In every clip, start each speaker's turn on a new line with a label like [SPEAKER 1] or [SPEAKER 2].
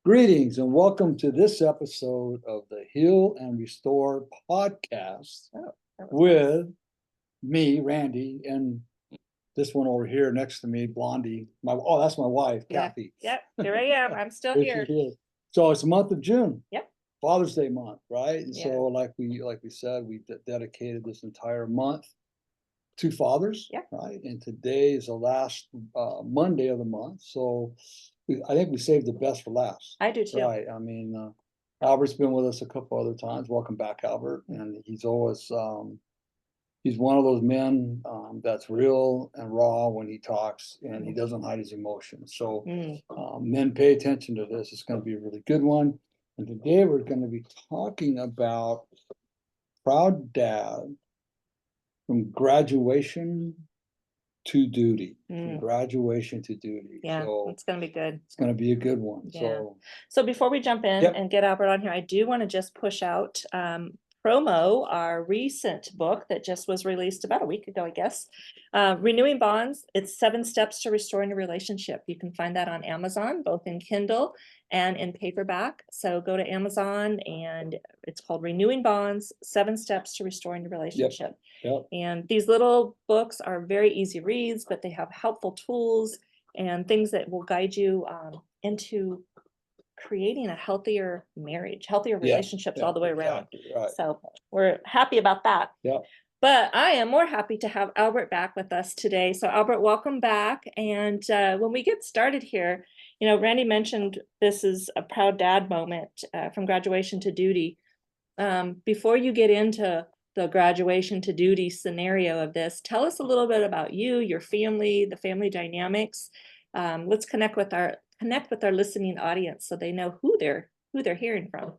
[SPEAKER 1] Greetings and welcome to this episode of the Heal and Restore podcast with me, Randy, and this one over here next to me, Blondie. That's my wife, Kathy.
[SPEAKER 2] Yep, here I am. I'm still here.
[SPEAKER 1] So it's the month of June.
[SPEAKER 2] Yep.
[SPEAKER 1] Father's Day month, right? And
[SPEAKER 2] Yeah.
[SPEAKER 1] so like we said, we dedicated this entire month to fathers,
[SPEAKER 2] Yep.
[SPEAKER 1] right? And today is the last Monday of the month. So I think we saved the best for last.
[SPEAKER 2] I do too.
[SPEAKER 1] Right. I mean, Albert's been with us a couple other times. Welcome back, Albert. And he's always, he's one of those men that's real and raw when he talks, and he doesn't hide his emotions. So men, pay attention to this. It's going to be a really good one. And today we're going to be talking about proud dad from graduation to duty. From graduation to duty.
[SPEAKER 2] Yeah,
[SPEAKER 1] so
[SPEAKER 2] it's going to be good.
[SPEAKER 1] It's going to be a good one.
[SPEAKER 2] Yeah. So before we jump in and get Albert on here, I do want to just push out promo our recent book that just was released about a week ago, I guess. Renewing Bonds. It's 7 Steps to Restoring a Relationship. You can find that on Amazon, both in Kindle and in paperback. So go to Amazon, and it's called Renewing Bonds, 7 Steps to Restoring a Relationship.
[SPEAKER 1] Yep.
[SPEAKER 2] And these little books are very easy reads, but they have helpful tools and things that will guide you into creating a healthier marriage, healthier relationships all the way around.
[SPEAKER 1] Right.
[SPEAKER 2] So we're happy about that.
[SPEAKER 1] Yeah.
[SPEAKER 2] But I am more happy to have Albert back with us today. So Albert, welcome back. And when we get started here, you know, Randy mentioned this is a proud dad moment from graduation to duty. Before you get into the graduation to duty scenario of this, tell us a little bit about you, your family, the family dynamics. Let's connect with our listening audience so they know who they're hearing from.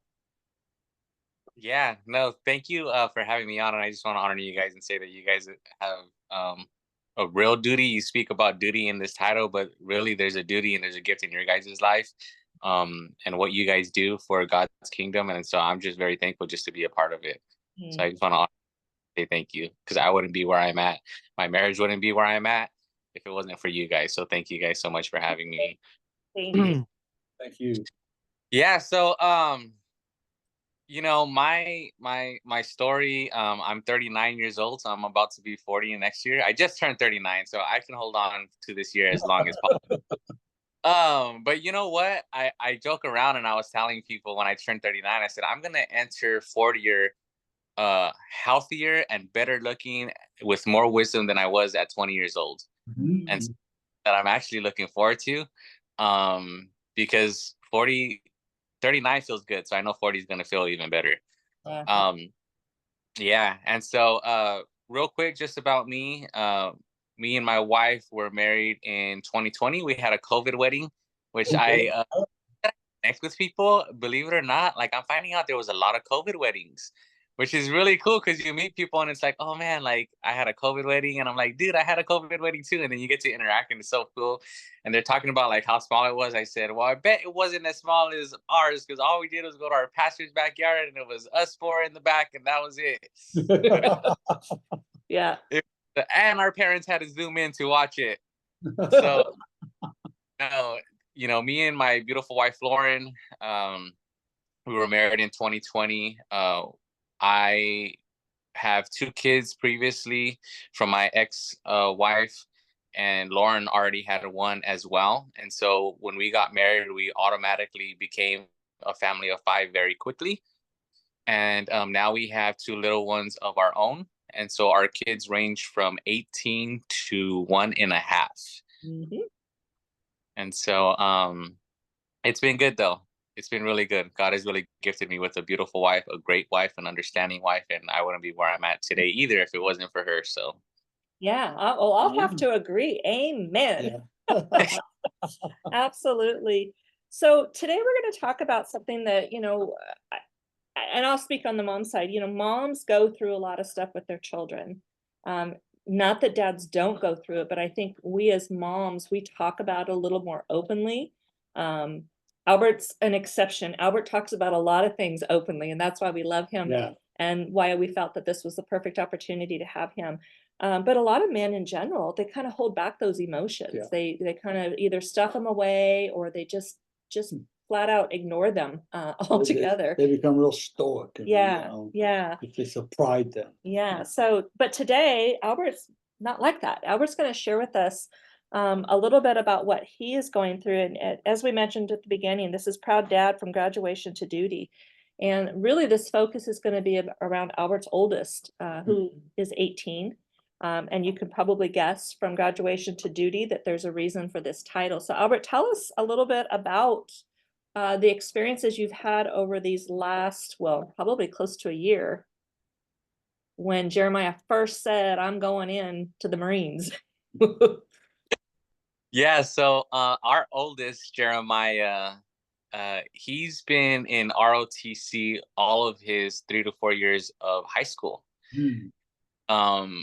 [SPEAKER 3] Yeah, no, thank you for having me on, and I just want to honor you guys and say that you guys have a real duty. You speak about duty in this title, but really there's a duty and there's a gift in your guys' life, and what you guys do for God's kingdom, and so I'm just very thankful just to be a part of it. So I just want to say thank you, because I wouldn't be where I'm at. My marriage wouldn't be where I'm at if it wasn't for you guys. So thank you guys so much for having me.
[SPEAKER 2] Thank you.
[SPEAKER 1] Thank you.
[SPEAKER 3] Yeah, so you know, my story, I'm 39 years old, so I'm about to be 40 next year. I just turned 39, so I can hold on to this year as long as possible. But you know what? I joke around, and I was telling people when I turned 39, I said, I'm gonna enter 40-year healthier and better looking with more wisdom than I was at 20 years old. And so that I'm actually looking forward to, because 39 feels good, so I know 40 is going to feel even better. Yeah. And so real quick, just about me, me and my wife were married in 2020. We had a COVID wedding, which I connect with people, believe it or not. Like, I'm finding out there was a lot of COVID weddings, which is really cool, because you meet people and it's like, oh man, like I had a COVID wedding, and I'm like, dude, I had a COVID wedding too. And then you get to interact, and it's so cool. And they're talking about like how small it was. I said, well, I bet it wasn't as small as ours, because all we did was go to our pastor's backyard, and it was us 4 in the back, and that was it.
[SPEAKER 2] Yeah.
[SPEAKER 3] And our parents had to zoom in to watch it. So, you know, me and my beautiful wife, Lauren, we were married in 2020. I have 2 kids previously from my ex-wife, and Lauren already had 1 as well. And so when we got married, we automatically became a family of 5 very quickly. And now we have 2 little ones of our own. And so our kids range from 18 to 1.5. And so it's been good, though. It's been really good. God has really gifted me with a beautiful wife, a great wife, an understanding wife, and I wouldn't be where I'm at today either if it wasn't for her. So,
[SPEAKER 2] yeah, I'll have to agree. Amen. Yeah. Absolutely. So today we're going to talk about something that, you know, and I'll speak on the mom side. You know, moms go through a lot of stuff with their children. Not that dads don't go through it, but I think we as moms, we talk about it a little more openly. Albert's an exception. Albert talks about a lot of things openly, and that's why we love him, and why we felt that this was the perfect opportunity to have him. But a lot of men in general, they kind of hold back those emotions. They kind of either stuff them away, or they just flat out ignore them altogether.
[SPEAKER 1] They become real stoic. And,
[SPEAKER 2] Yeah, yeah,
[SPEAKER 1] it's a pride then.
[SPEAKER 2] yeah. So, but today Albert's not like that. Albert's going to share with us a little bit about what he is going through. And as we mentioned at the beginning, this is Proud Dad from Graduation to Duty. And really, this focus is going to be around Albert's oldest, who is 18. And you can probably guess from Graduation to Duty that there's a reason for this title. So, Albert, tell us a little bit about the experiences you've had over these last, well, probably close to a year, when Jeremiah first said, "I'm going in to the Marines."
[SPEAKER 3] Yeah, so our oldest, Jeremiah, he's been in ROTC all of his 3 to 4 years of high school.
[SPEAKER 1] Hmm.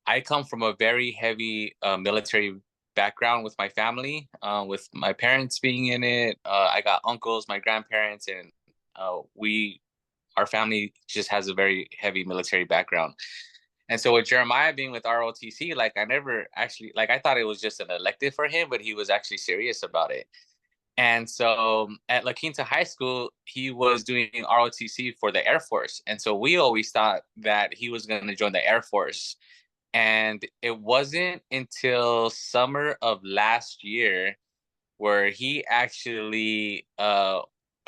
[SPEAKER 3] I come from a very heavy military background with my family, with my parents being in it. I got uncles, my grandparents, and our family just has a very heavy military background. And so with Jeremiah being with ROTC, like I never actually, like I thought it was just an elective for him, but he was actually serious about it. And so at La Quinta High School, he was doing ROTC for the Air Force. And so we always thought that he was going to join the Air Force. And it wasn't until summer of last year where he actually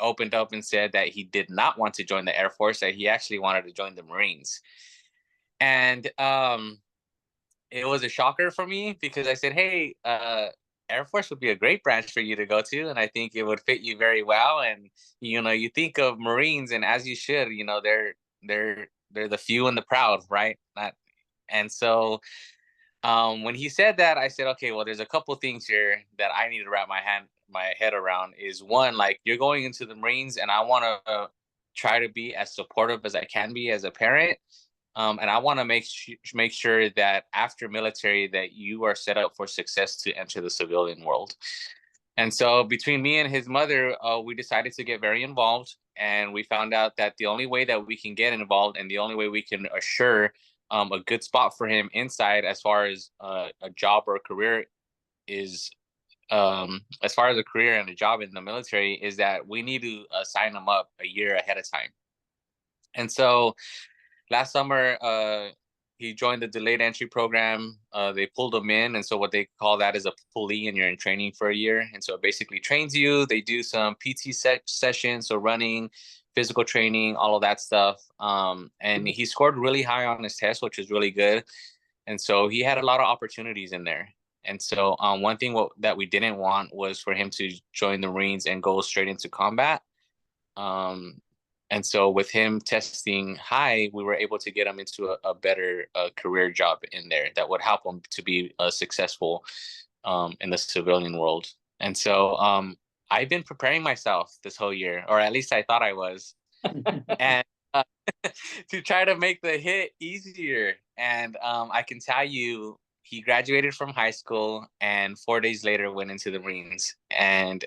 [SPEAKER 3] opened up and said that he did not want to join the Air Force, that he actually wanted to join the Marines. And it was a shocker for me because I said, hey, Air Force would be a great branch for you to go to, and I think it would fit you very well. And you think of Marines, and as you should, they're the few and the proud, right? And so when he said that, I said, okay, well, there's a couple things here that I need to wrap my head around. Is one, like, you're going into the Marines, and I want to try to be as supportive as I can be as a parent. And I want to make sure that after military that you are set up for success to enter the civilian world. And so between me and his mother, we decided to get very involved. And we found out that the only way that we can get involved and the only way we can assure a good spot for him inside as far as a job or a career is, as far as a career and a job in the military, is that we need to sign him up a year ahead of time. And so last summer, he joined the delayed entry program. They pulled him in. And so what they call that is a pulley, and you're in training for a year. And so it basically trains you. They do some PT sessions, so running, physical training, all of that stuff. And he scored really high on his test, which was really good. And so he had a lot of opportunities in there. And so one thing that we didn't want was for him to join the Marines and go straight into combat. And so with him testing high, we were able to get him into a better career job in there that would help him to be successful in the civilian world. And so I've been preparing myself this whole year, or at least I thought I was, and to try to make the hit easier. And I can tell you, he graduated from high school and 4 days later went into the Marines. And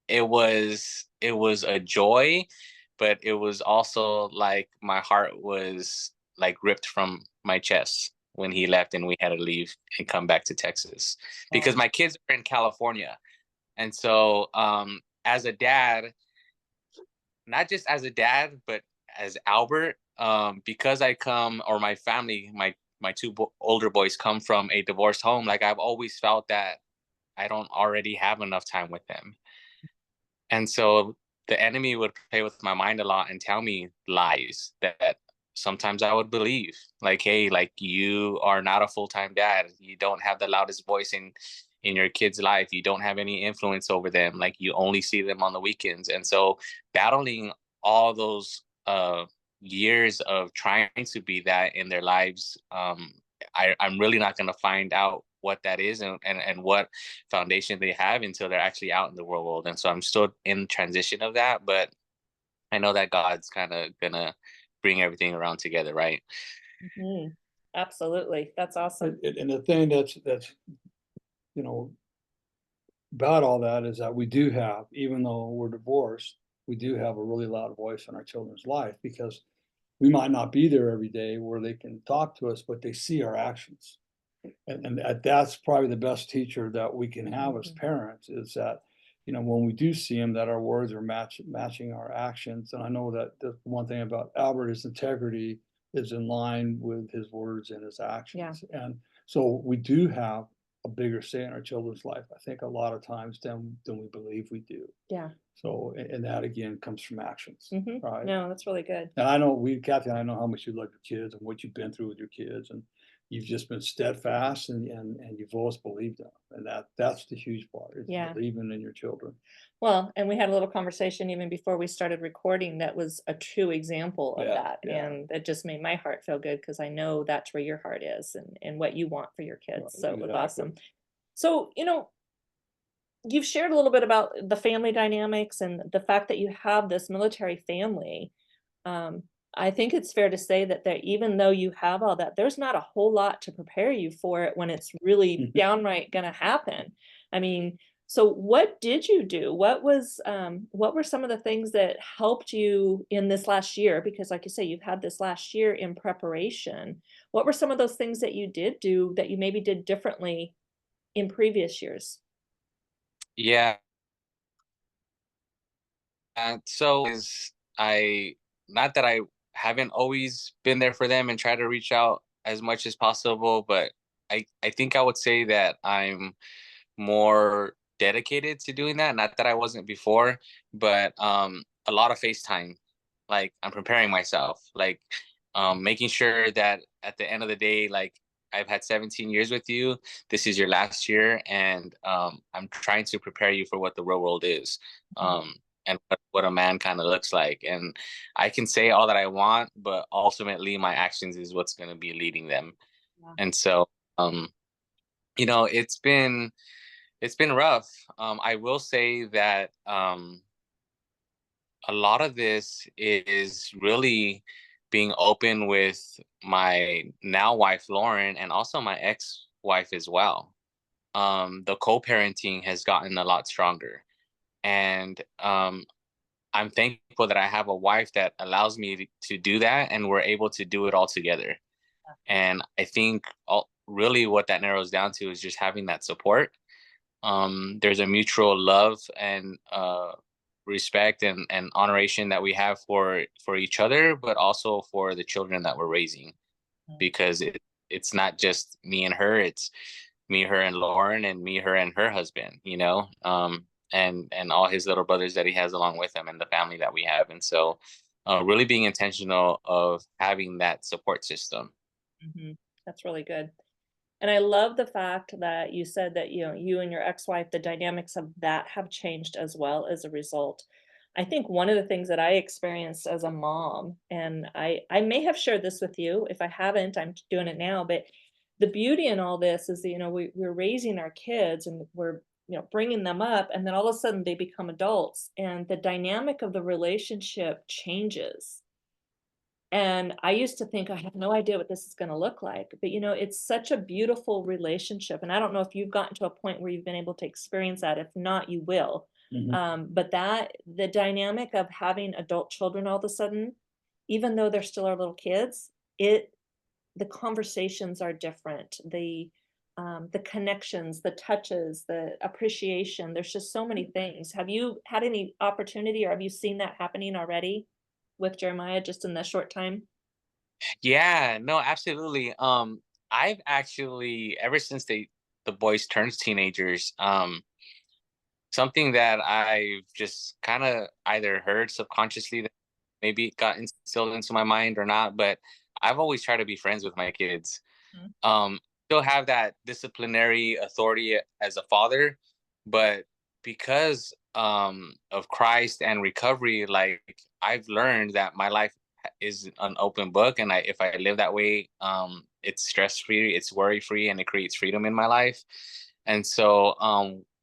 [SPEAKER 3] it was a joy, but it was also like my heart was like ripped from my chest when he left and we had to leave and come back to Texas because my kids are in California. And so as a dad, not just as a dad, but as Albert, because I come, or my family, my two older boys come from a divorced home, like I've always felt that I don't already have enough time with them. And so the enemy would play with my mind a lot and tell me lies that sometimes I would believe. Like, hey, like, you are not a full-time dad. You don't have the loudest voice in your kid's life. You don't have any influence over them. Like, you only see them on the weekends. And so battling all those years of trying to be that in their lives, I'm really not going to find out what that is and what foundation they have until they're actually out in the real world. And so I'm still in transition of that, but I know that God's kind of gonna bring everything around together, right?
[SPEAKER 2] Mm-hmm. Absolutely. That's awesome.
[SPEAKER 1] And the thing that's about all that is that we do have, even though we're divorced, we do have a really loud voice in our children's life, because we might not be there every day where they can talk to us, but they see our actions. And that's probably the best teacher that we can have as parents, is that you know, when we do see them, that our words are matching our actions. And I know that the one thing about Albert, his integrity is in line with his words and his actions. And so we do have a bigger say in our children's life, I think, a lot of times than we believe we do.
[SPEAKER 2] Yeah.
[SPEAKER 1] So, and that again comes from actions, right?
[SPEAKER 2] No, that's really good.
[SPEAKER 1] And I know Kathy and I know how much you love your kids and what you've been through with your kids, and you've just been steadfast and you've always believed in them. And that's the huge part, is believing in your children.
[SPEAKER 2] Well, and we had a little conversation even before we started recording that was a true example of that. And it just made my heart feel good because I know that's where your heart is and what you want for your kids. So it was awesome. So, you know, you've shared a little bit about the family dynamics and the fact that you have this military family. I think it's fair to say that even though you have all that, there's not a whole lot to prepare you for it when it's really downright going to happen. I mean, so what did you do? What were some of the things that helped you in this last year? Because like you say, you've had this last year in preparation. What were some of those things that you did do that you maybe did differently in previous years?
[SPEAKER 3] Yeah. So is I not that I haven't always been there for them and try to reach out as much as possible, but I think I would say that I'm more dedicated to doing that. Not that I wasn't before, but a lot of FaceTime. Like I'm preparing myself, like making sure that at the end of the day, like I've had 17 years with you. This is your last year, and I'm trying to prepare you for what the real world is. And what a man kind of looks like. And I can say all that I want, but ultimately my actions is what's going to be leading them.
[SPEAKER 2] Yeah.
[SPEAKER 3] And so, you know, it's been rough. I will say that a lot of this is really being open with my now wife Lauren and also my ex-wife as well. The co-parenting has gotten a lot stronger, and I'm thankful that I have a wife that allows me to do that, and we're able to do it all together. And I think really what that narrows down to is just having that support. There's a mutual love and respect and honoration that we have for each other, but also for the children that we're raising, because it's not just me and her, it's me, her, and Lauren, and me, her, and her husband, you know, and all his little brothers that he has along with him, and the family that we have. And so really being intentional of having that support system.
[SPEAKER 2] That's really good. And I love the fact that you said that, you know, you and your ex-wife, the dynamics of that have changed as well as a result. I think one of the things that I experienced as a mom, and I may have shared this with you. If I haven't, I'm doing it now. But the beauty in all this is that, you know, we're raising our kids and we're, you know, bringing them up, and then all of a sudden they become adults, and the dynamic of the relationship changes. And I used to think I have no idea what this is going to look like. But, you know, it's such a beautiful relationship. And I don't know if you've gotten to a point where you've been able to experience that. If not, you will. But the dynamic of having adult children all of a sudden, even though they're still our little kids, the conversations are different. The connections, the touches, the appreciation. There's just so many things. Have you had any opportunity, or have you seen that happening already with Jeremiah just in the short time?
[SPEAKER 3] Yeah, no, absolutely. I've actually, ever since the boys turned teenagers, something that I've just kind of either heard subconsciously that maybe it got instilled into my mind or not, but I've always tried to be friends with my kids.
[SPEAKER 2] Mhm.
[SPEAKER 3] Still have that disciplinary authority as a father, but because of Christ and recovery, like I've learned that my life is an open book, and if I live that way, it's stress free, it's worry free, and it creates freedom in my life. And so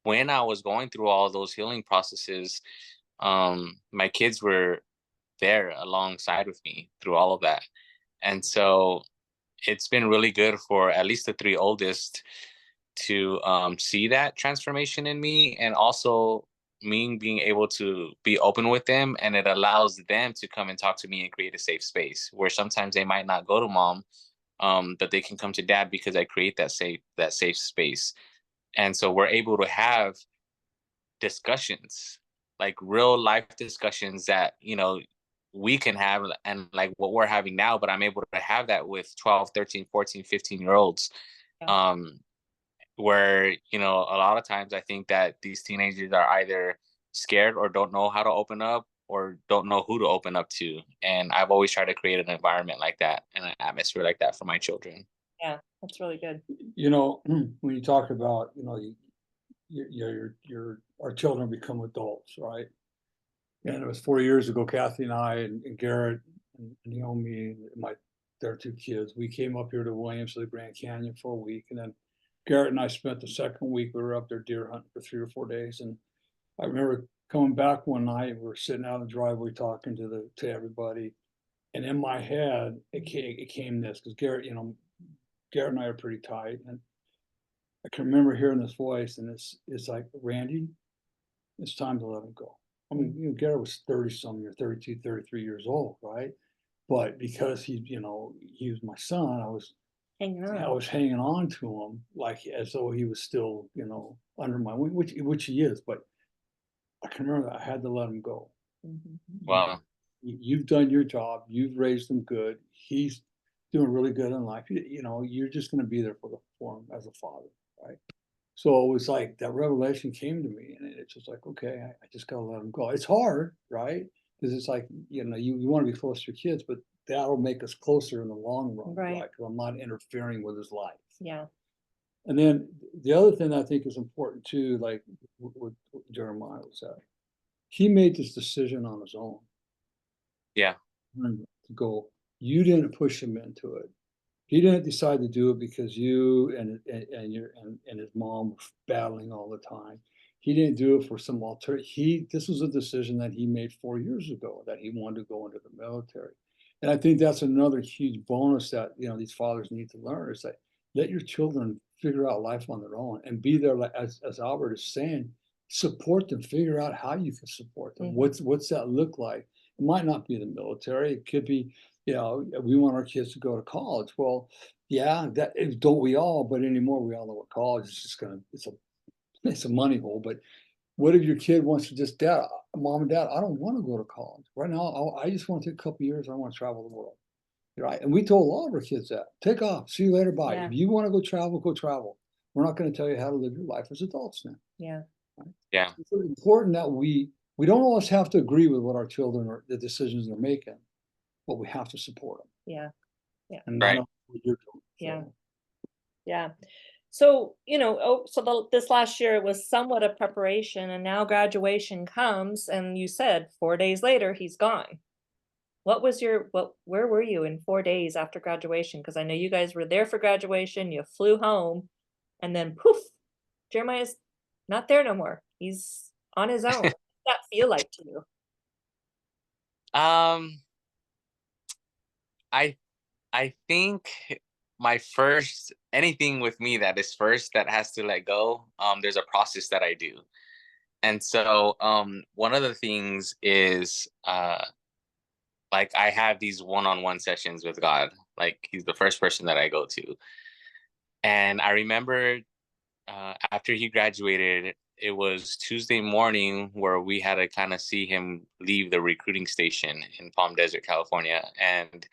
[SPEAKER 3] when I was going through all those healing processes, my kids were there alongside with me through all of that. And so it's been really good for at least the three oldest to see that transformation in me, and also me being able to be open with them, and it allows them to come and talk to me and create a safe space where sometimes they might not go to mom, but they can come to dad because I create that safe space. And so we're able to have discussions, like real life discussions that, you know, we can have, and like what we're having now, but I'm able to have that with 12, 13, 14, 15-year olds.
[SPEAKER 2] Yeah.
[SPEAKER 3] Where, you know, a lot of times I think that these teenagers are either scared or don't know how to open up or don't know who to open up to. And I've always tried to create an environment like that and an atmosphere like that for my children.
[SPEAKER 2] Yeah, that's really good.
[SPEAKER 1] You know, when you talk about, you know, our children become adults, right? And it was 4 years ago, Kathy and I and Garrett and Naomi and their two kids, we came up here to Williams to the Grand Canyon for a week. And then Garrett and I spent the second week, we were up there deer hunting for 3 or 4 days. And I remember coming back one night, we were sitting out in the driveway talking to everybody. And in my head, it came this, because Garrett, you know, Garrett and I are pretty tight. And I can remember hearing this voice, and it's like, Randy, it's time to let him go. I mean, you know, Garrett was 30-something, or 32, 33 years old, right? But because he, you know, he was my son, I was hanging on to him like as though he was still, you know, under my wing, which he is. But I can remember that I had to let him go.
[SPEAKER 3] Wow.
[SPEAKER 1] You've done your job. You've raised him good. He's doing really good in life. You know, you're just going to be there for him as a father, right? So it was like that revelation came to me, and it's just like, okay, I just gotta let him go. It's hard, right? Because it's like, you know, you want to be close to your kids, but that'll make us closer in the long run,
[SPEAKER 2] Right.
[SPEAKER 1] Because I'm not interfering with his life.
[SPEAKER 2] Yeah.
[SPEAKER 1] And then the other thing I think is important too, like what Jeremiah was saying, he made this decision on his own.
[SPEAKER 3] Yeah.
[SPEAKER 1] To go. You didn't push him into it. He didn't decide to do it because you and his mom were battling all the time. He didn't do it for some this was a decision that he made 4 years ago, that he wanted to go into the military. And I think that's another huge bonus that, you know, these fathers need to learn, is that let your children figure out life on their own and be there, like as Albert is saying, support them, figure out how you can support them. What's that look like? It might not be the military. It could be, you know, we want our kids to go to college. Well, yeah, don't we all? But anymore, we all know what college is just it's a money hole. But what if your kid wants to just, Dad, Mom and Dad, I don't want to go to college right now. I just want to take a couple years. I want to travel the world, right? And we told all of our kids that. Take off. See you later. Bye.
[SPEAKER 2] Yeah.
[SPEAKER 1] If you want to go travel, go travel. We're not going to tell you how to live your life as adults now.
[SPEAKER 2] Yeah.
[SPEAKER 1] Right?
[SPEAKER 3] Yeah.
[SPEAKER 1] It's important that we don't always have to agree with what our children or the decisions they're making, but we have to support them.
[SPEAKER 2] Yeah. Yeah.
[SPEAKER 1] And
[SPEAKER 3] Right.
[SPEAKER 1] not what you're doing.
[SPEAKER 2] Yeah. Yeah. So, you know, this last year it was somewhat a preparation, and now graduation comes, and you said 4 days later he's gone. Where were you in 4 days after graduation? Because I know you guys were there for graduation, you flew home, and then poof, Jeremiah's not there no more. He's on his own. What does that feel like to you?
[SPEAKER 3] I think my first, anything with me that is first that has to let go, there's a process that I do. And so one of the things is like I have these one-on-one sessions with God. Like he's the first person that I go to. And I remember after he graduated, it was Tuesday morning where we had to kind of see him leave the recruiting station in Palm Desert, California. And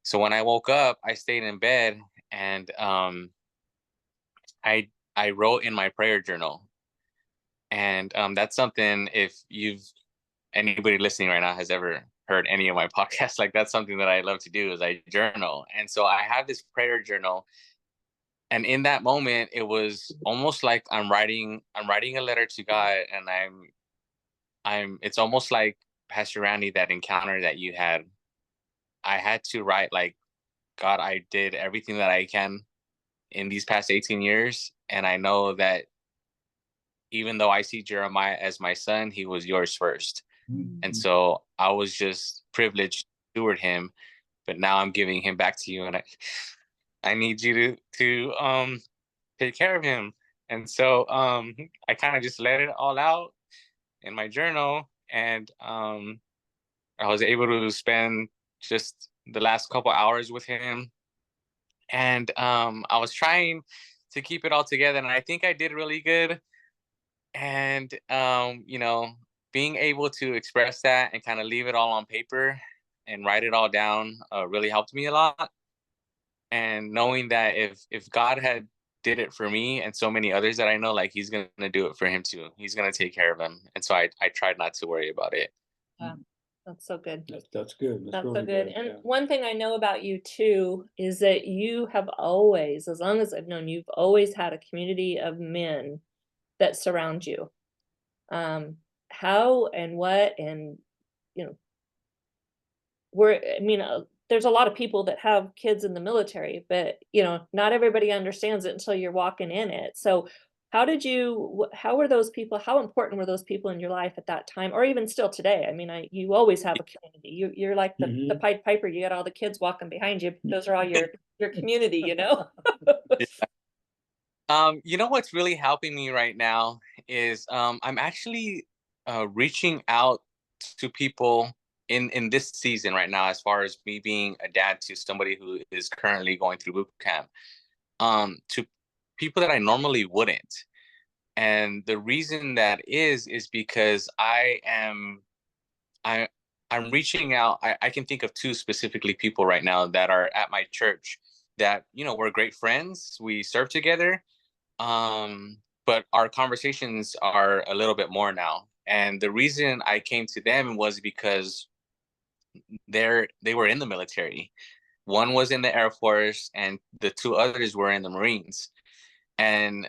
[SPEAKER 3] so when I woke up, I stayed in bed, and I wrote in my prayer journal. And that's something, if anybody listening right now has ever heard any of my podcasts, like that's something that I love to do, is I journal. And so I have this prayer journal. And in that moment, it was almost like I'm writing a letter to God, and it's almost like Pastor Randy, that encounter that you had. I had to write like, God, I did everything that I can in these past 18 years. And I know that even though I see Jeremiah as my son, he was yours first. And so I was just privileged to steward him, but now I'm giving him back to you. And I need you to take care of him. And so I kind of just let it all out in my journal. And I was able to spend just the last couple hours with him. And I was trying to keep it all together. And I think I did really good. And being able to express that and kind of leave it all on paper and write it all down really helped me a lot. And knowing that if God had did it for me and so many others that I know, like he's gonna do it for him too. He's gonna take care of him. And so I tried not to worry about it.
[SPEAKER 2] Yeah, that's so good.
[SPEAKER 1] That's good.
[SPEAKER 2] That's so
[SPEAKER 1] really
[SPEAKER 2] good. And
[SPEAKER 1] yeah.
[SPEAKER 2] one thing I know about you too is that you have always, as long as I've known you, you've always had a community of men that surround you. How and what and you know, I mean, there's a lot of people that have kids in the military, but not everybody understands it until you're walking in it. So, how were those people? How important were those people in your life at that time, or even still today? I mean, you always have a community. You're like the
[SPEAKER 1] Mhm.
[SPEAKER 2] Pied Piper. You got all the kids walking behind you. Those are all your community.
[SPEAKER 3] What's really helping me right now is I'm actually reaching out to people in this season right now, as far as me being a dad to somebody who is currently going through boot camp, to people that I normally wouldn't. And the reason that is because I I'm reaching out. I can think of two specifically people right now that are at my church that we're great friends. We serve together, but our conversations are a little bit more now. And the reason I came to them was because they were in the military. One was in the Air Force, and the two others were in the Marines. And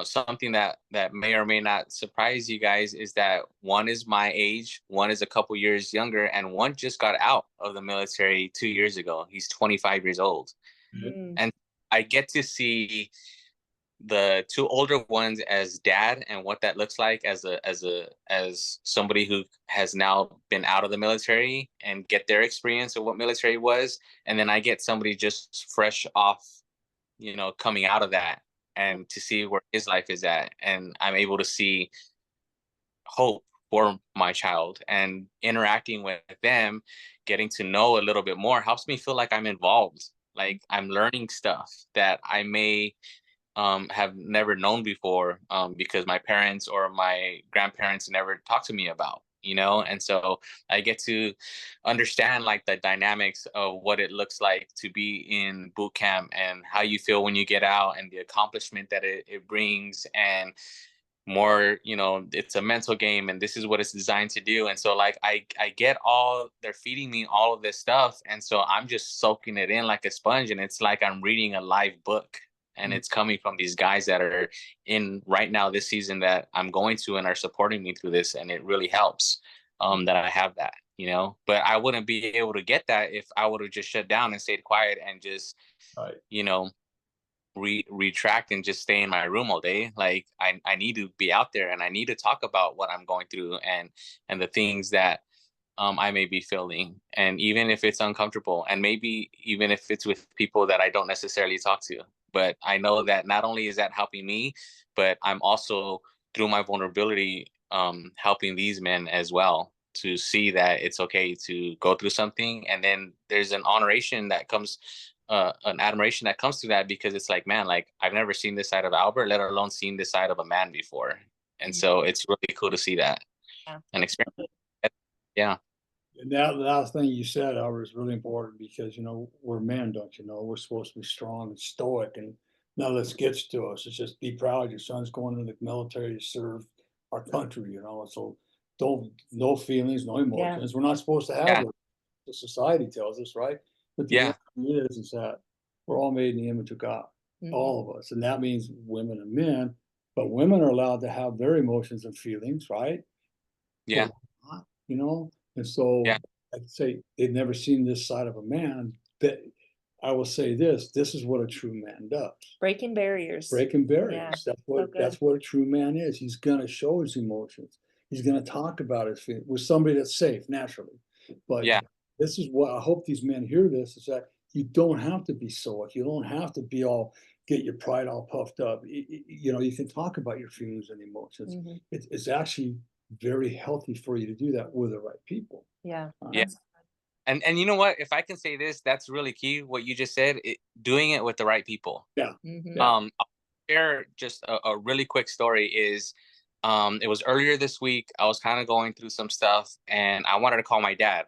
[SPEAKER 3] something that may or may not surprise you guys is that one is my age, one is a couple years younger, and one just got out of the military 2 years ago. He's 25 years old,
[SPEAKER 2] Mm,
[SPEAKER 3] and I get to see the two older ones as dad and what that looks like as somebody who has now been out of the military and get their experience of what military was. And then I get somebody just fresh off coming out of that, and to see where his life is at, and I'm able to see hope for my child. And interacting with them, getting to know a little bit more, helps me feel like I'm involved, like I'm learning stuff that I may have never known before, because my parents or my grandparents never talked to me about, and so I get to understand like the dynamics of what it looks like to be in boot camp, and how you feel when you get out, and the accomplishment that it brings. And more, it's a mental game, and this is what it's designed to do. And so like I get all, they're feeding me all of this stuff, and so I'm just soaking it in like a sponge, and it's like I'm reading a live book. And it's coming from these guys that are in right now this season that I'm going to, and are supporting me through this. And it really helps that I have that, but I wouldn't be able to get that if I would have just shut down and stayed quiet and just,
[SPEAKER 1] Right.
[SPEAKER 3] you know, retract and just stay in my room all day. Like I need to be out there, and I need to talk about what I'm going through, and the things that I may be feeling. And even if it's uncomfortable, and maybe even if it's with people that I don't necessarily talk to, but I know that not only is that helping me, but I'm also, through my vulnerability, helping these men as well to see that it's okay to go through something. And then there's an honoration that comes, an admiration that comes to that, because it's like, man, like I've never seen this side of Albert, let alone seen this side of a man before. And so it's really cool to see that
[SPEAKER 2] yeah,
[SPEAKER 3] and experience it. Yeah.
[SPEAKER 1] And that last thing you said, Albert, is really important because, we're men, don't you know? We're supposed to be strong and stoic, and none of this gets to us. It's just be proud your son's going into the military to serve our country. So no feelings, no
[SPEAKER 2] yeah,
[SPEAKER 1] emotions. We're not supposed to have
[SPEAKER 3] Yeah.
[SPEAKER 1] it. The society tells us, right? But the
[SPEAKER 3] Yeah.
[SPEAKER 1] reality is that we're all made in the image of God,
[SPEAKER 2] mhm,
[SPEAKER 1] all of us. And that means women and men, but women are allowed to have their emotions and feelings, right? But
[SPEAKER 3] Yeah.
[SPEAKER 1] why not, And so
[SPEAKER 3] Yeah.
[SPEAKER 1] I'd say they've never seen this side of a man. That I will say this is what a true man does.
[SPEAKER 2] breaking barriers.
[SPEAKER 1] Breaking
[SPEAKER 2] Yeah,
[SPEAKER 1] barriers. That's
[SPEAKER 2] so
[SPEAKER 1] that's
[SPEAKER 2] good.
[SPEAKER 1] what a true man is. He's gonna show his emotions. He's gonna talk about his feelings with somebody that's safe naturally. But
[SPEAKER 3] Yeah.
[SPEAKER 1] this is what I hope these men hear this, is that you don't have to be stoic. You don't have to be all get your pride all puffed up. You can talk about your feelings and emotions.
[SPEAKER 2] Mhm,
[SPEAKER 1] It's actually very healthy for you to do that with the right people.
[SPEAKER 2] yeah,
[SPEAKER 3] Yeah.
[SPEAKER 2] that's
[SPEAKER 3] And you know what? If I can say this, that's really key. What you just said, doing it with the right people.
[SPEAKER 1] Yeah,
[SPEAKER 2] mhm,
[SPEAKER 1] yeah.
[SPEAKER 3] I'll share just a really quick story. Is It was earlier this week. I was kind of going through some stuff and I wanted to call my dad.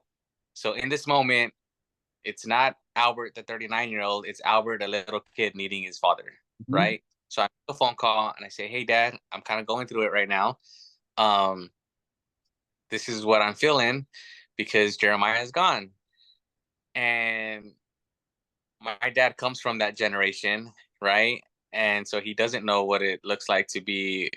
[SPEAKER 3] So in this moment, it's not Albert, the 39-year-old, it's Albert, a little kid needing his father, right? So I make a phone call and I say, hey, Dad, I'm kind of going through it right now. This is what I'm feeling because Jeremiah is gone. And my dad comes from that generation, right? And so he doesn't know what it looks like to be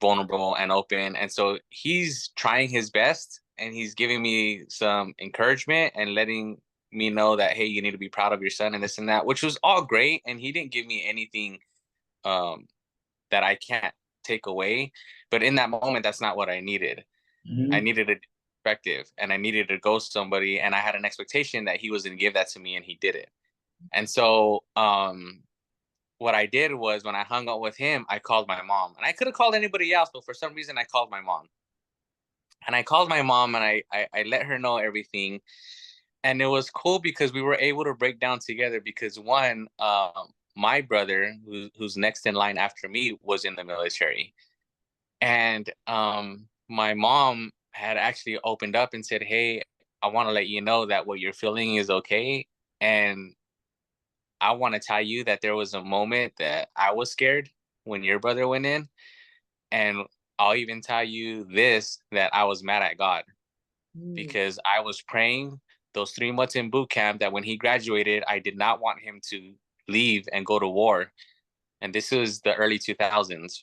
[SPEAKER 3] vulnerable and open. And so he's trying his best and he's giving me some encouragement and letting me know that, hey, you need to be proud of your son and this and that, which was all great. And he didn't give me anything that I can't take away. But in that moment, that's not what I needed. I needed a perspective and I needed to go somebody. And I had an expectation that he was going to give that to me and he did it. And so what I did was when I hung out with him, I called my mom. And I could have called anybody else, but for some reason I called my mom. And I called my mom and I let her know everything. And it was cool because we were able to break down together because one, my brother, who's next in line after me, was in the military. And my mom had actually opened up and said, hey, I want to let you know that what you're feeling is okay. And I want to tell you that there was a moment that I was scared when your brother went in. And I'll even tell you this, that I was mad at God because I was praying those 3 months in boot camp that when he graduated, I did not want him to leave and go to war. And this was the early 2000s.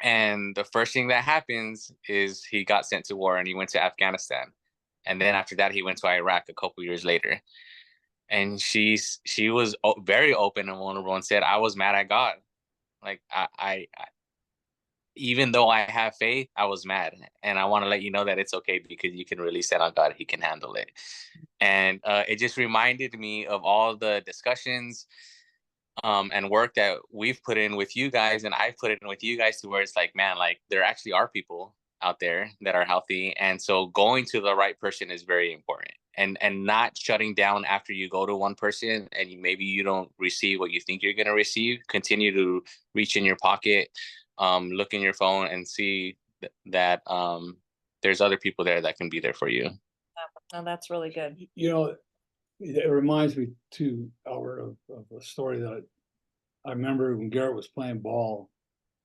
[SPEAKER 3] And the first thing that happens is he got sent to war and he went to Afghanistan. And then after that, he went to Iraq a couple years later. And she was very open and vulnerable and said, I was mad at God. Like I even though I have faith, I was mad. And I want to let you know that it's okay because you can release that on God. He can handle it. And it just reminded me of all the discussions and work that we've put in with you guys and I've put in with you guys to where it's like, man, like there actually are people out there that are healthy. And so going to the right person is very important and not shutting down after you go to one person and maybe you don't receive what you think you're going to receive. Continue to reach in your pocket, look in your phone and see that there's other people there that can be there for you.
[SPEAKER 2] Oh, that's really good.
[SPEAKER 1] You know, it reminds me too, Albert, of a story that I remember when Garrett was playing ball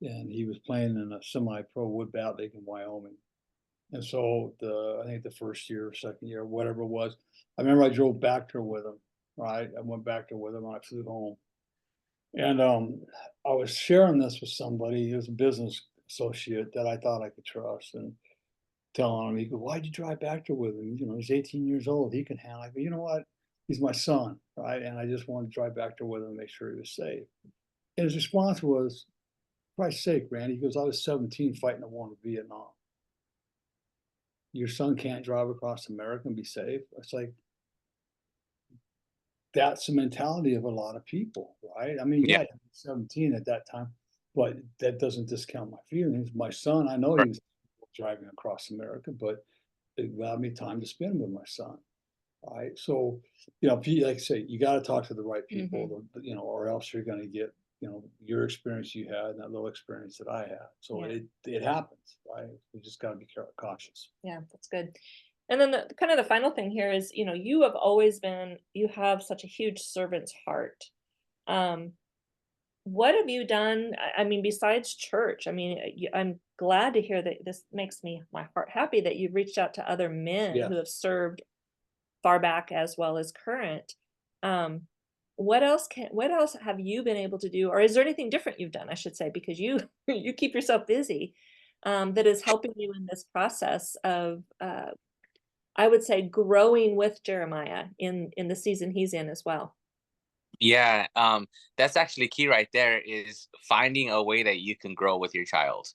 [SPEAKER 1] and he was playing in a semi-pro wood bat league in Wyoming. And so I think the first year, second year, whatever it was, I remember I drove back there with him, right? I went back there with him and I flew home. And I was sharing this with somebody, he was a business associate that I thought I could trust. And telling him, he goes, why'd you drive back there with him? You know, he's 18 years old. He can handle it. I go, you know what? He's my son, right? And I just wanted to drive back there with him and make sure he was safe. And his response was, for Christ's sake, Randy, he goes, I was 17 fighting a war in Vietnam. Your son can't drive across America and be safe. It's like, that's the mentality of a lot of people, right? I mean, yeah, 17 at that time, but that doesn't discount my feelings. My son, I know he was driving across America, but it allowed me time to spend with my son. Right. So, you know, like I say, you got to talk to the right people, you know, or else you're going to get, you know, your experience you had and that little experience that I had. So it happens, right? We just got to be cautious.
[SPEAKER 2] Yeah, that's good. And then the kind of the final thing here is, you know, you have such a huge servant's heart. What have you done? I mean, besides church, I mean, I'm glad to hear that this makes my heart happy that you've reached out to other men who have served far back as well as current. What else have you been able to do, or is there anything different you've done, I should say, because you you keep yourself busy, that is helping you in this process of I would say growing with Jeremiah in the season he's in as well.
[SPEAKER 3] Yeah, that's actually key right there is finding a way that you can grow with your child.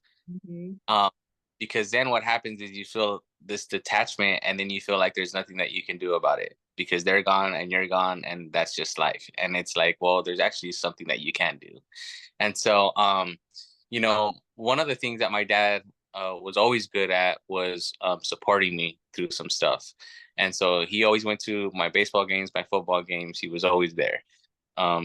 [SPEAKER 3] Um, because then what happens is you feel this detachment and then you feel like there's nothing that you can do about it because they're gone and you're gone and that's just life. And it's like, well, there's actually something that you can do. And so, you know, one of the things that my dad was always good at was supporting me through some stuff. And so he always went to my baseball games, my football games. He was always there.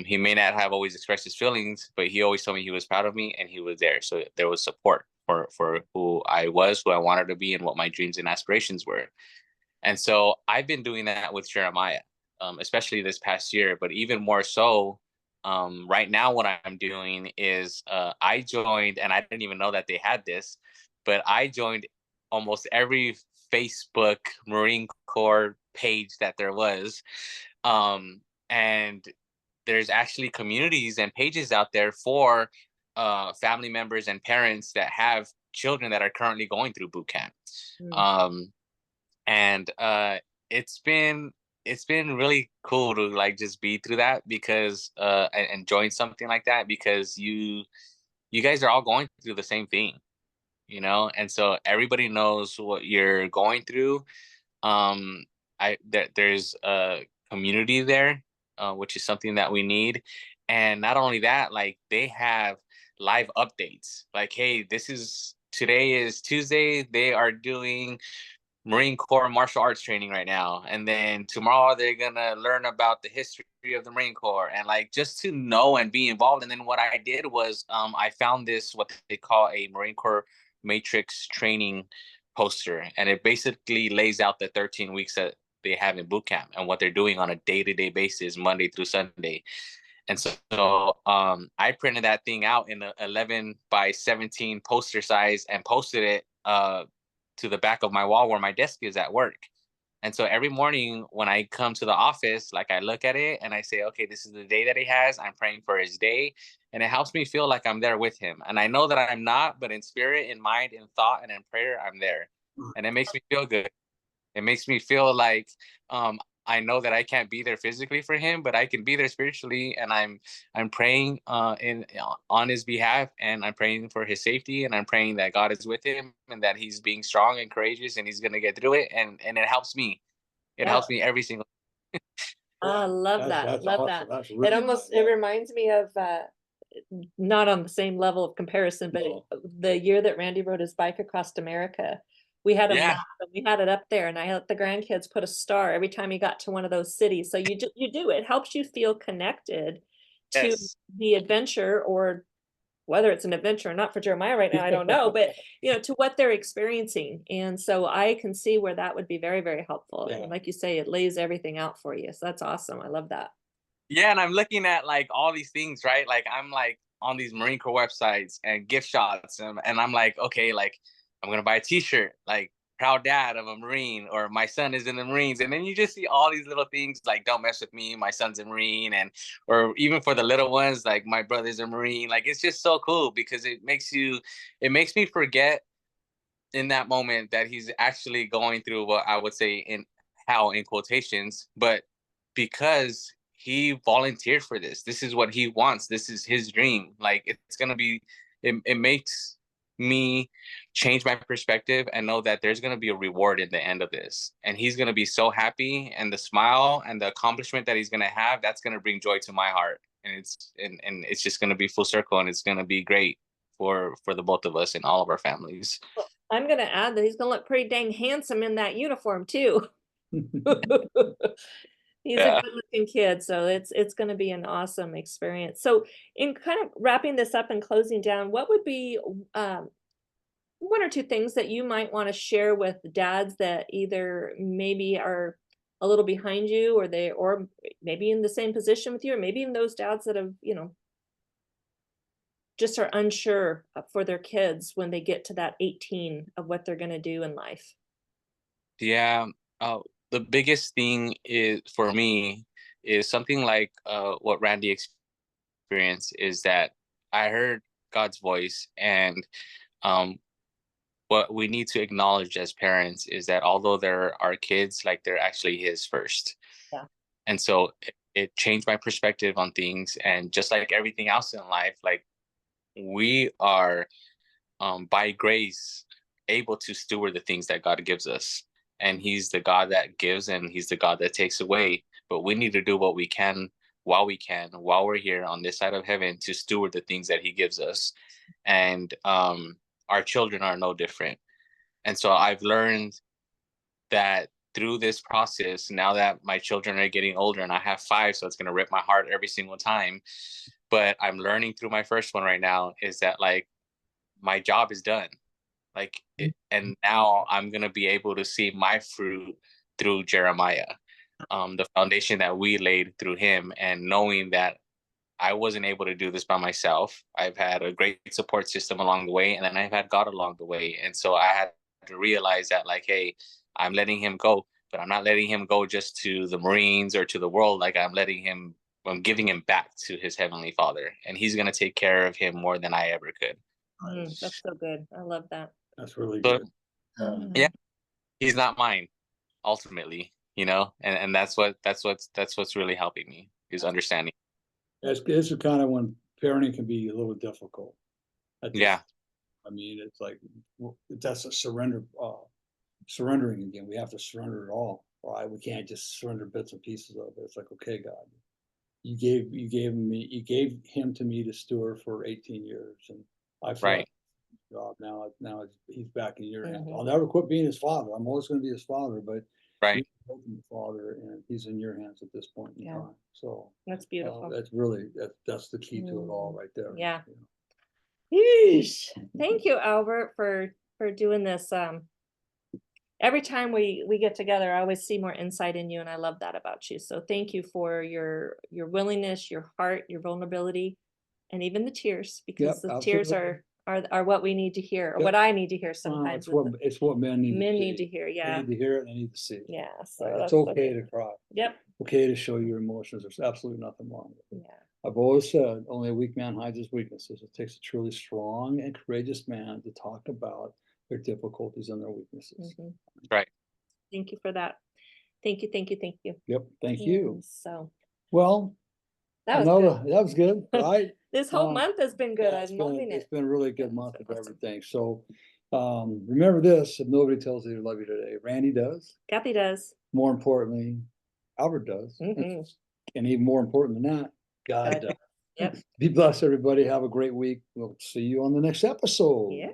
[SPEAKER 3] He may not have always expressed his feelings, but he always told me he was proud of me and he was there. So there was support. for who I was, who I wanted to be, and what my dreams and aspirations were. And so I've been doing that with Jeremiah, especially this past year, but even more so. Right now, what I'm doing is I joined, and I didn't even know that they had this, but I joined almost every Facebook Marine Corps page that there was. And there's actually communities and pages out there for family members and parents that have children that are currently going through boot camp.
[SPEAKER 2] Mm.
[SPEAKER 3] And it's been it's been really cool to like just be through that, because and join something like that, because you guys are all going through the same thing, and so everybody knows what you're going through. There's a community there, which is something that we need. And not only that, like, they have live updates, like, hey, today is Tuesday, they are doing Marine Corps martial arts training right now, and then tomorrow they're gonna learn about the history of the Marine Corps, and like, just to know and be involved. And then what I did was, I found this, what they call a Marine Corps matrix training poster, and it basically lays out the 13 weeks that they have in boot camp and what they're doing on a day-to-day basis, Monday through Sunday. And so I printed that thing out in a 11 by 17 poster size and posted it to the back of my wall where my desk is at work. And so every morning when I come to the office, like, I look at it and I say, okay, this is the day that he has. I'm praying for his day. And it helps me feel like I'm there with him. And I know that I'm not, but in spirit, in mind, in thought, and in prayer, I'm there. And it makes me feel good. It makes me feel like I know that I can't be there physically for him, but I can be there spiritually, and I'm praying on his behalf, and I'm praying for his safety, and I'm praying that God is with him, and that he's being strong and courageous, and he's gonna get through it, and it helps me. It helps me every single.
[SPEAKER 2] I love that.
[SPEAKER 1] That's
[SPEAKER 2] Love
[SPEAKER 1] awesome.
[SPEAKER 2] that.
[SPEAKER 1] That's
[SPEAKER 2] It
[SPEAKER 1] really
[SPEAKER 2] almost it reminds me of not on the same level of comparison, but
[SPEAKER 1] No.
[SPEAKER 2] the year that Randy rode his bike across America, we had a
[SPEAKER 3] Yeah.
[SPEAKER 2] map and we had it up there, and I let the grandkids put a star every time he got to one of those cities. So you do, it helps you feel connected to
[SPEAKER 3] Yes.
[SPEAKER 2] the adventure, or whether it's an adventure or not for Jeremiah right now, I don't know, but to what they're experiencing. And so I can see where that would be very, very helpful.
[SPEAKER 1] Yeah.
[SPEAKER 2] And like you say, it lays everything out for you. So that's awesome. I love that.
[SPEAKER 3] Yeah, and I'm looking at like all these things, right? Like, I'm like on these Marine Corps websites and gift shots, and I'm like, okay, like, I'm gonna buy a T-shirt, like, proud dad of a Marine, or my son is in the Marines. And then you just see all these little things like, don't mess with me, my son's a Marine, and or even for the little ones, like, my brother's a Marine. Like, it's just so cool, because it makes me forget in that moment that he's actually going through what I would say in hell, in quotations, but because he volunteered for this. This is what he wants. This is his dream. Like, it's gonna be it makes me change my perspective and know that there's gonna be a reward in the end of this. And he's gonna be so happy, and the smile and the accomplishment that he's gonna have, that's gonna bring joy to my heart. And it's just gonna be full circle, and it's gonna be great for the both of us and all of our families.
[SPEAKER 2] Well, I'm going to add that he's going to look pretty dang handsome in that uniform too. He's a
[SPEAKER 3] Yeah.
[SPEAKER 2] good looking kid, so it's going to be an awesome experience. So, in kind of wrapping this up and closing down, what would be one or two things that you might want to share with dads that either maybe are a little behind you, or maybe in the same position with you, or maybe even those dads that have, just are unsure for their kids when they get to that 18 of what they're going to do in life?
[SPEAKER 3] Yeah. The biggest thing is for me is something like what Randy experienced, is that I heard God's voice. And um, what we need to acknowledge as parents is that although they're our kids, like, they're actually his first.
[SPEAKER 2] Yeah.
[SPEAKER 3] And so it changed my perspective on things. And just like everything else in life, like, we are by grace able to steward the things that God gives us. And he's the God that gives, and he's the God that takes away. But we need to do what we can, while we're here on this side of heaven, to steward the things that he gives us. And our children are no different. And so I've learned that through this process, now that my children are getting older, and I have 5, so it's going to rip my heart every single time. But I'm learning through my first one right now, is that, like, my job is done. And now I'm going to be able to see my fruit through Jeremiah, the foundation that we laid through him, and knowing that I wasn't able to do this by myself. I've had a great support system along the way, and then I've had God along the way. And so I had to realize that, like, hey, I'm letting him go, but I'm not letting him go just to the Marines or to the world. Like, I'm giving him back to his Heavenly Father, and he's going to take care of him more than I ever could.
[SPEAKER 2] That's so good. I love that.
[SPEAKER 1] That's really
[SPEAKER 3] So,
[SPEAKER 1] good.
[SPEAKER 3] yeah, he's not mine ultimately, and that's what's really helping me, is understanding.
[SPEAKER 1] It's the kind of when parenting can be a little difficult.
[SPEAKER 3] Yeah.
[SPEAKER 1] I mean, it's like, that's a surrendering again. We have to surrender it all, right? We can't just surrender bits and pieces of it. It's like, okay, God, you gave him to me to steward for 18 years, and I feel like job now he's back in your hands. I'll never quit being his father. I'm always going to be his father, but he's the ultimate father, and he's in your hands at this point in time. So
[SPEAKER 2] that's beautiful.
[SPEAKER 1] That's the key to it all right there.
[SPEAKER 2] Yeah. Yeesh. Thank you, Albert, for doing this. Every time we get together, I always see more insight in you, and I love that about you. So thank you for your willingness, your heart, your vulnerability, and even the tears, because the tears are what we need to hear, or what I need to hear sometimes.
[SPEAKER 1] It's what men need
[SPEAKER 2] to hear. Yeah,
[SPEAKER 1] they need to hear it, and they need to see it.
[SPEAKER 2] Yeah, so
[SPEAKER 1] it's okay to cry.
[SPEAKER 2] Yep.
[SPEAKER 1] Okay to show your emotions. There's absolutely nothing wrong with it.
[SPEAKER 2] Yeah.
[SPEAKER 1] I've always said, only a weak man hides his weaknesses. It takes a truly strong and courageous man to talk about their difficulties and their weaknesses.
[SPEAKER 3] Right.
[SPEAKER 2] Thank you for that. Thank you.
[SPEAKER 1] Yep. Thank you.
[SPEAKER 2] So,
[SPEAKER 1] well,
[SPEAKER 2] that was
[SPEAKER 1] good, right?
[SPEAKER 2] This whole month has been good.
[SPEAKER 1] Yeah,
[SPEAKER 2] I'm loving it.
[SPEAKER 1] It's been a really good month of everything. So, remember this: if nobody tells you they love you today, Randy does.
[SPEAKER 2] Kathy does.
[SPEAKER 1] More importantly, Albert does. And even more important than that, God does.
[SPEAKER 2] Yep.
[SPEAKER 1] Be blessed, everybody. Have a great week. We'll see you on the next episode.
[SPEAKER 2] Yeah.